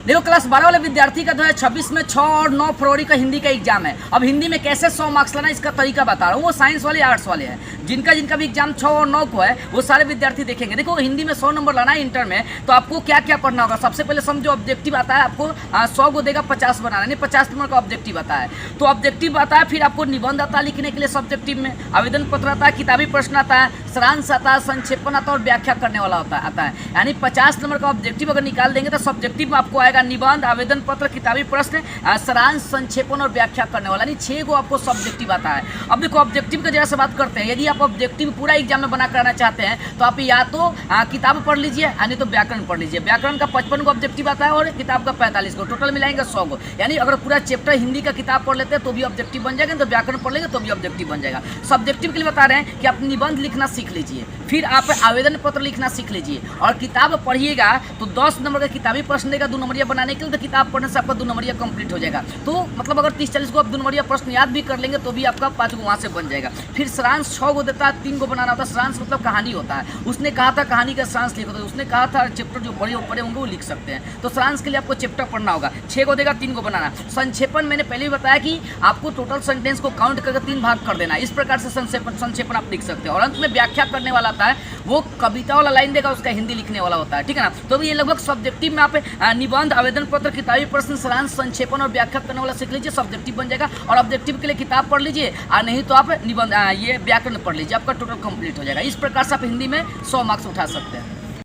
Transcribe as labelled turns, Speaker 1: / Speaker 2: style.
Speaker 1: देखो क्लास 12 वाले विद्यार्थी का 2026 में 6 और 9 फरवरी का हिंदी का एग्जाम है। अब हिंदी में कैसे 100 मार्क्स लाना इसका तरीका बता रहा हूँ। वो साइंस वाले आर्ट्स वाले हैं, जिनका भी एग्जाम 6 और 9 को है वो सारे विद्यार्थी देखेंगे। देखो हिंदी में 100 नंबर लाना है इंटर में, तो आपको क्या क्या पढ़ना होगा। सबसे पहले समझो ऑब्जेक्टिव आता है आपको 100 को देगा 50 बनाना, नहीं 50 नंबर का ऑब्जेक्टिव आता है। तो ऑब्जेक्टिव आता है, फिर आपको निबंध आता है लिखने के लिए सब्जेक्टिव में, आवेदन पत्र आता है, किताबी प्रश्न आता है, सारांश आता है, संक्षेपण आता है और व्याख्या करने वाला आता है। यानी 50 नंबर का ऑब्जेक्टिव अगर निकाल देंगे तो सब्जेक्टिव में आपको आएगा निबंध, आवेदन पत्र, किताबी प्रश्न, सारांश, संक्षेपण और व्याख्या करने वाला, यानी 6 को आपको सब्जेक्टिव आता है। अब देखो ऑब्जेक्टिव का जरा से बात करते हैं। यदि आप ऑब्जेक्टिव पूरा एग्जाम में बना करना चाहते हैं तो आप या तो किताब पढ़ लीजिए यानी तो व्याकरण पढ़ लीजिए। व्याकरण का 55 को ऑब्जेक्टिव आता है और किताब का 45 को, टोटल मिलाएंगे 100 को। यानी अगर पूरा चैप्टर हिंदी का किताब पढ़ लेते हैं तो भी ऑब्जेक्टिव बन जाएगा, तो व्याकरण पढ़ लेंगे तो भी ऑब्जेक्टिव बन जाएगा। सब्जेक्टिव के लिए बता रहे हैं कि आप निबंध लिखना सीख लीजिए, फिर आप आवेदन पत्र लिखना सीख लीजिए और किताब पढ़िएगा तो 10 नंबर का किताबी प्रश्न देगा 2 नंबरिया बनाने के लिए, तो किताब पढ़ने से आपका 2 नंबरिया कंप्लीट हो जाएगा। तो मतलब अगर 30-40 को आप 2 नंबरिया प्रश्न याद भी कर लेंगे तो भी आपका 5 को वहाँ से बन जाएगा। फिर सारांश 6 को देता है, 3 को बनाना होता है। सारांश मतलब कहानी होता है, उसने कहा था कहानी का सारांश लिखो, तो उसने कहा था चैप्टर जो पढ़े होंगे वो लिख सकते हैं। तो सारांश के लिए आपको चैप्टर पढ़ना होगा, 6 को देगा, 3 को बनाना। संक्षेपण मैंने पहले भी बताया कि आपको टोटल सेंटेंस को काउंट करके 3 भाग कर देना, इस प्रकार से संक्षेपण आप लिख सकते हैं। और अंत में व्याख्या करने वाला आता है, वो कविता वाला लाइन देगा, उसका हिंदी लिखने वाला होता है, ठीक है ना। तो ये लगभग सब्जेक्टिव में आप निबंध, आवेदन पत्र, किताबी प्रश्न, सारांश, संक्षेपण और व्याख्या करने वाला सीख लीजिए, सब्जेक्टिव बन जाएगा। और ऑब्जेक्टिव के लिए किताब पढ़ लीजिए और नहीं तो आप निबंध ये व्याकरण पढ़ लीजिए, आपका टोटल कंप्लीट हो जाएगा। इस प्रकार से आप हिंदी में 100 मार्क्स उठा सकते हैं।